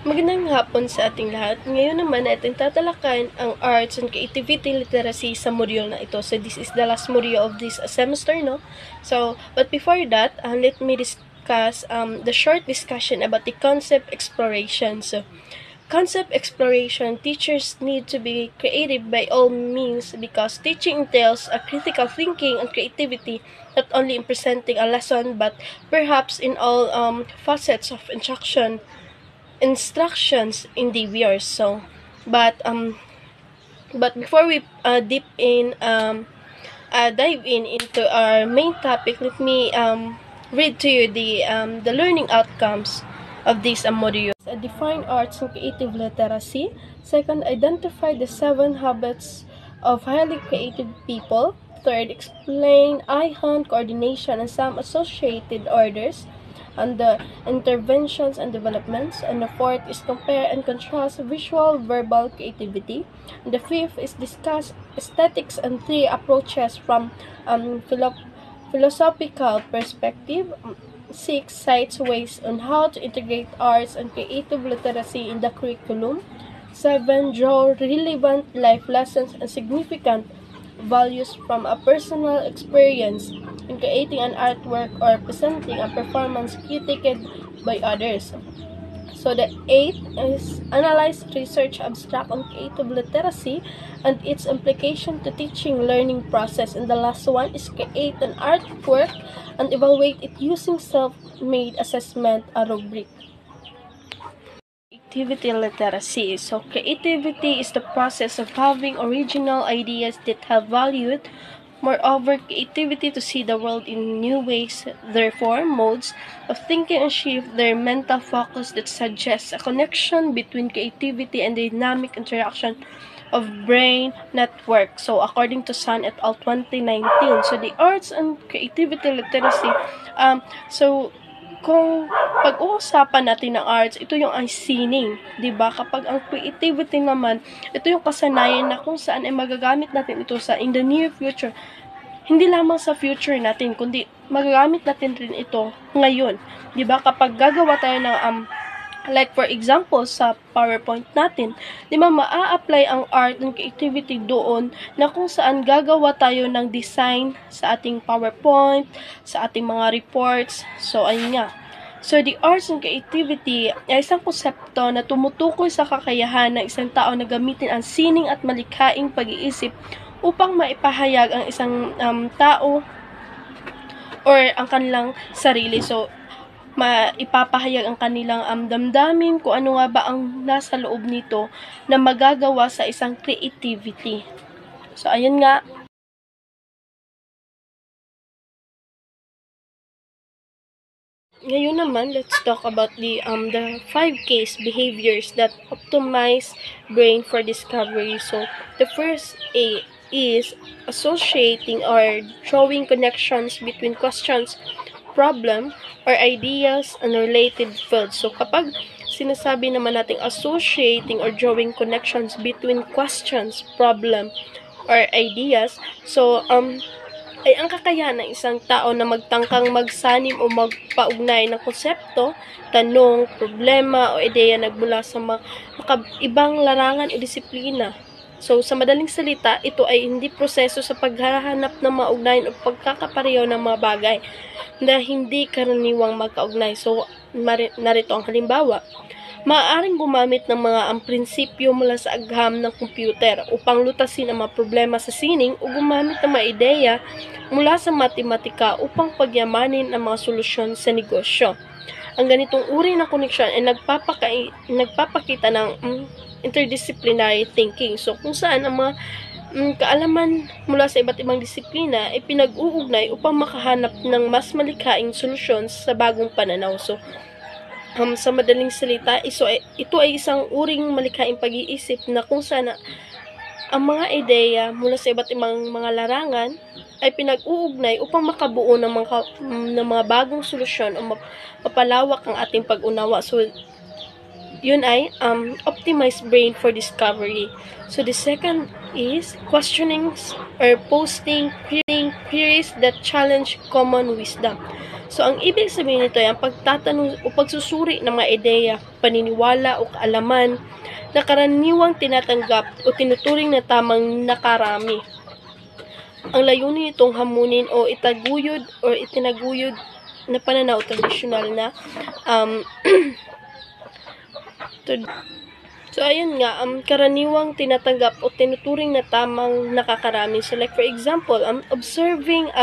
Magandang hapon sa ating lahat. Ngayon naman natin tatalakayin ang Arts and Creativity Literacy sa module na ito. So, this is the last module of this semester, no? So, but before that, let me discuss the short discussion about the concept exploration. So, concept exploration, teachers need to be creative by all means because teaching entails a critical thinking and creativity not only in presenting a lesson but perhaps in all facets of instructions in the viewers. So, but before we dive in into our main topic, let me read to you the learning outcomes of these modules. Define arts and creative literacy. Second, identify the 7 habits of highly creative people. Third, explain eye hand coordination and some associated orders and the interventions and developments. And the fourth is compare and contrast visual verbal creativity. And the fifth is discuss aesthetics and 3 approaches from philosophical perspective. 6 cites ways on how to integrate arts and creative literacy in the curriculum. 7 draw relevant life lessons and significant values from a personal experience in creating an artwork or presenting a performance critiqued by others. So the 8th is analyze, research, abstract on creative literacy and its implication to teaching learning process. And the last one is create an artwork and evaluate it using self-made assessment, a rubric. Creativity literacy. So creativity is the process of having original ideas that have value. Moreover, creativity to see the world in new ways, therefore, modes of thinking and shift their mental focus that suggests a connection between creativity and the dynamic interaction of brain network. So, according to Sun et al. 2019. So, the arts and creativity literacy, kung pag-uusapan natin ng arts, ito yung sining, 'di ba? Kapag ang creativity naman, ito yung kasanayan na kung saan ay magagamit natin ito sa in the near future. Hindi lamang sa future natin, kundi magagamit natin rin ito ngayon. 'Di ba? Kapag gagawa tayo ng like for example sa PowerPoint natin, 'di ba, maa-apply ang art and creativity doon na kung saan gagawa tayo ng design sa ating PowerPoint, sa ating mga reports. So ayun nga. So the arts and creativity ay isang konsepto na tumutukoy sa kakayahan ng isang tao na gamitin ang sining at malikhaing pag-iisip upang maipahayag ang isang tao or ang kanilang sarili. So maipapahayag ang kanilang damdamin, kung ano nga ba ang nasa loob nito na magagawa sa isang creativity. So, ayun nga. Ngayon naman, let's talk about the 5 case behaviors that optimize brain for discovery. So, the first is associating or drawing connections between questions, problem, or ideas and related fields. So, kapag sinasabi naman natin associating or drawing connections between questions, problem, or ideas, so, ay ang kakayahan ng isang tao na magtangkang magsanim o magpaugnay ng konsepto, tanong, problema, o ideya nagmula sa mga ibang larangan o disiplina. So, sa madaling salita, ito ay hindi proseso sa paghahanap ng mga ugnayan o pagkakapareho ng mga bagay na hindi karaniwang magkaugnay. So, narito ang halimbawa. Maaaring gumamit ng mga prinsipyo mula sa agham ng computer upang lutasin ang mga problema sa sining o gumamit ng mga ideya mula sa matematika upang pagyamanin ang mga solusyon sa negosyo. Ang ganitong uri ng koneksyon ay nagpapakita ng interdisciplinary thinking. So, kung saan ang mga kaalaman mula sa iba't ibang disiplina ay pinag-uugnay upang makahanap ng mas malikhaing solusyon sa bagong pananaw. So, sa madaling salita, ito ay isang uring malikhaing pag-iisip na kung saan ang mga ideya mula sa iba't ibang mga larangan ay pinag-uugnay upang makabuo ng mga bagong solusyon o mapalawak ang ating pag-unawa. So, yun ay optimized brain for discovery. So, the second is questioning or posting queries that challenge common wisdom. So, ang ibig sabihin nito ay ang pagtatanong o pagsusuri ng mga ideya, paniniwala o kaalaman na karaniwang tinatanggap o tinuturing na tamang nakarami. Ang layunin nitong hamunin o itaguyod o itinaguyod na pananaw tradisyonal na um, So, ayun nga, karaniwang tinatanggap o tinuturing na tamang nakakarami. So, like for example, observing,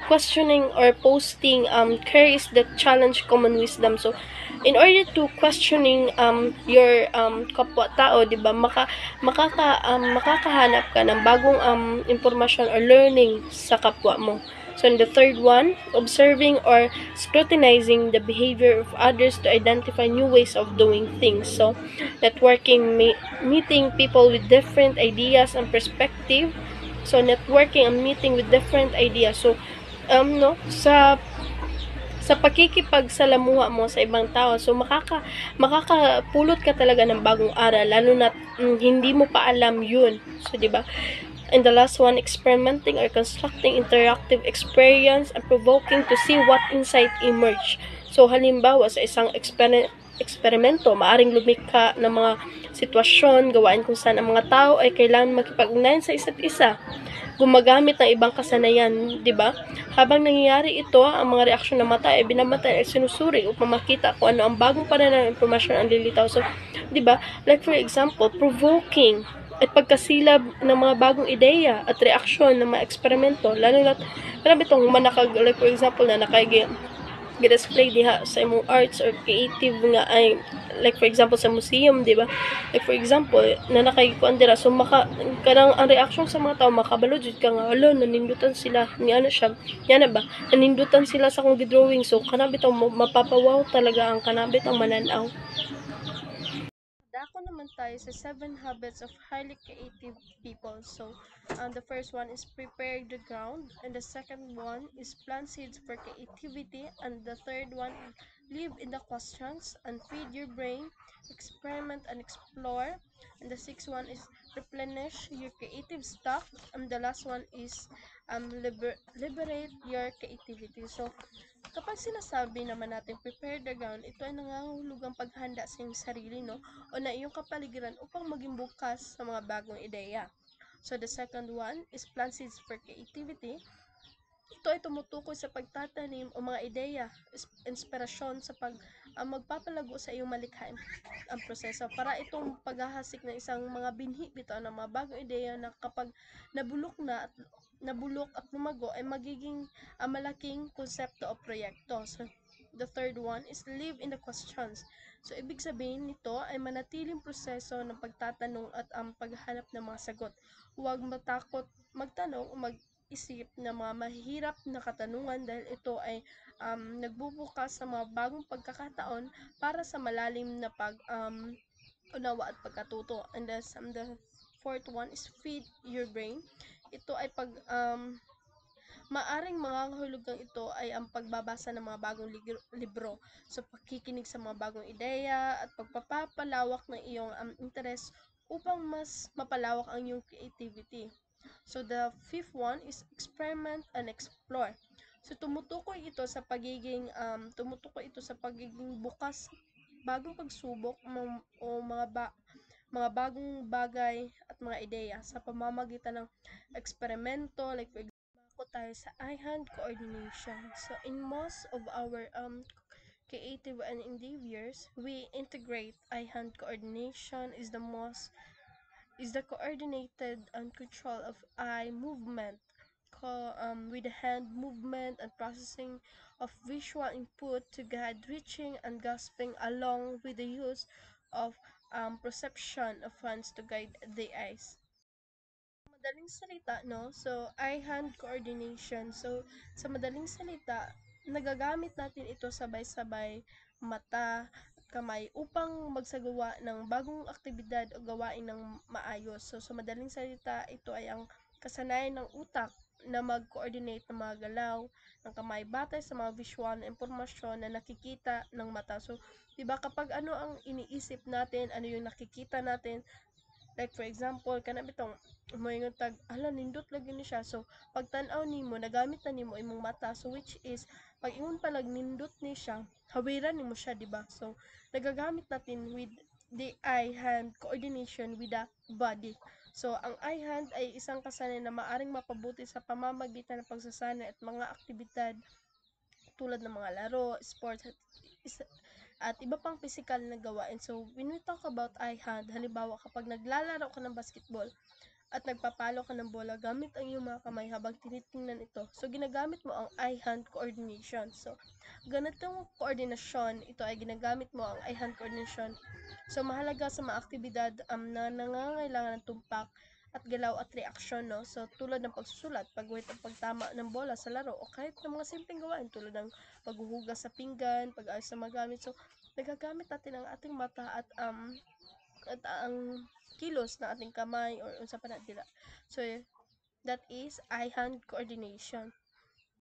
questioning, or posting queries that challenge common wisdom. So, in order to questioning your kapwa-tao, di ba, makakahanap ka ng bagong information or learning sa kapwa mo. So, in the third one, observing or scrutinizing the behavior of others to identify new ways of doing things. So, networking, meeting people with different ideas and perspective. So, networking and meeting with different ideas. So, no, sa pakikipagsalamuha mo sa ibang tao, so makakapulot ka talaga ng bagong aral, lalo na hindi mo pa alam yun. So, di ba? And the last one, experimenting or constructing interactive experience and provoking to see what insight emerge. So, halimbawa, sa isang eksperimento, maaring lumikha ng mga sitwasyon, gawain kung saan ang mga tao ay kailangan makipag-ugnayan sa isa't isa, gumagamit ng ibang kasanayan, di ba? Habang nangyayari ito, ang mga reaksyon ng mata ay binabantayan at sinusuri upang makita kung ano ang bagong pananaw ng impormasyon ang lilitaw. So, di ba? Like for example, provoking at pagkasilab ng mga bagong ideya at reaksyon ng mga eksperimento, lalo na marami itong manakag, like for example, na display diha sa imong arts or creative nga ay, like for example sa museum, di ba? Like for example, na nakagikuan dira, so kanang ang reaction sa mga tao makabalo jud ka nga, alo nanindutan sila ni ano siya, yan na ba? Nanindutan sila sa kung gidrawing, so kanabit ang mapapawaw talaga ang kanabit ang mananaw. Dako naman tayo sa 7 habits of highly creative people. So, the first one is prepare the ground, and the second one is plant seeds for creativity, and the third one is live in the questions and feed your brain, experiment and explore, and the sixth one is replenish your creative stock, and the last one is liberate your creativity. So, kapag sinasabi naman natin prepare the ground, ito ay nangangahulugang paghanda sa iyong sarili, no? O na iyong kapaligiran upang maging bukas sa mga bagong ideya. So, the second one is plant seeds for creativity. Ito ay tumutukoy sa pagtatanim o mga ideya, inspirasyon sa magpapalago sa iyong malikhaing ang proseso para itong paghahasik ng isang mga binhi bitaw ng mga bagong ideya na kapag nabulok at lumago ay magiging malaking konsepto o proyekto. So, the third one is live in the questions. So, ibig sabihin nito ay manatiling proseso ng pagtatanong at ang paghahanap ng mga sagot. Huwag matakot magtanong o mag-isip ng mga mahirap na katanungan dahil ito ay nagbubukas sa mga bagong pagkakataon para sa malalim na unawa at pagkatuto. And the fourth one is feed your brain. Ito ay maaring mga kahulugang ito ay ang pagbabasa ng mga bagong libro, so pakikinig sa mga bagong ideya at pagpapalawak ng iyong interes upang mas mapalawak ang iyong creativity. So the fifth one is experiment and explore. So tumutukoy ito sa pagiging bukas, bagong pagsubok o mga bagong bagay at mga ideya sa pamamagitan ng eksperimento, like for example, tayo sa eye-hand coordination. So, in most of our creative and endeavors, we integrate eye-hand coordination is the coordinated and control of eye movement with the hand movement and processing of visual input to guide reaching and grasping along with the use of perception of hands to guide the eyes. Madaling salita, no? So, eye-hand coordination. So, sa madaling salita, nagagamit natin ito sabay-sabay mata at kamay upang magsagawa ng bagong aktibidad o gawain ng maayos. So, sa madaling salita, ito ay ang kasanayan ng utak na mag-coordinate ng mga galaw ng kamay batay sa mga visual na impormasyon na nakikita ng mata. So, 'di ba kapag ano ang iniisip natin, ano yung nakikita natin, Like for example, kana bitong moingon tag hala nindot lagi ni siya. So pag tan-aw nimo nagamit na nimo imong mata. So which is pag ingon pa lag nindot ni siya, hawiran nimo siya, di ba? So nagagamit natin with the eye-hand coordination with the body. So ang eye-hand ay isang kasanay na maaring mapabuti sa pamamagitan ng pagsasanay at mga aktibidad tulad ng mga laro, sports, at iba pang physical na gawain. So, when we talk about eye hand, halimbawa kapag naglalaro ka ng basketball at nagpapalo ka ng bola gamit ang iyong mga kamay habang tinitingnan ito. So, ginagamit mo ang eye-hand coordination. So, ganitong koordinasyon, ito ay ginagamit mo ang eye-hand coordination. So, mahalaga sa mga aktibidad na nangangailangan ng tumpak at galaw at reaksyon, no? So, tulad ng pagsusulat, pagguhit at pagtama ng bola sa laro, o kahit ng mga simpleng gawain tulad ng paghuhugas sa pinggan, pag-ayos sa mga gamit. So, nagagamit natin ang ating mata at ang kilos ng ating kamay or unsa pa na dila. So, that is eye-hand coordination.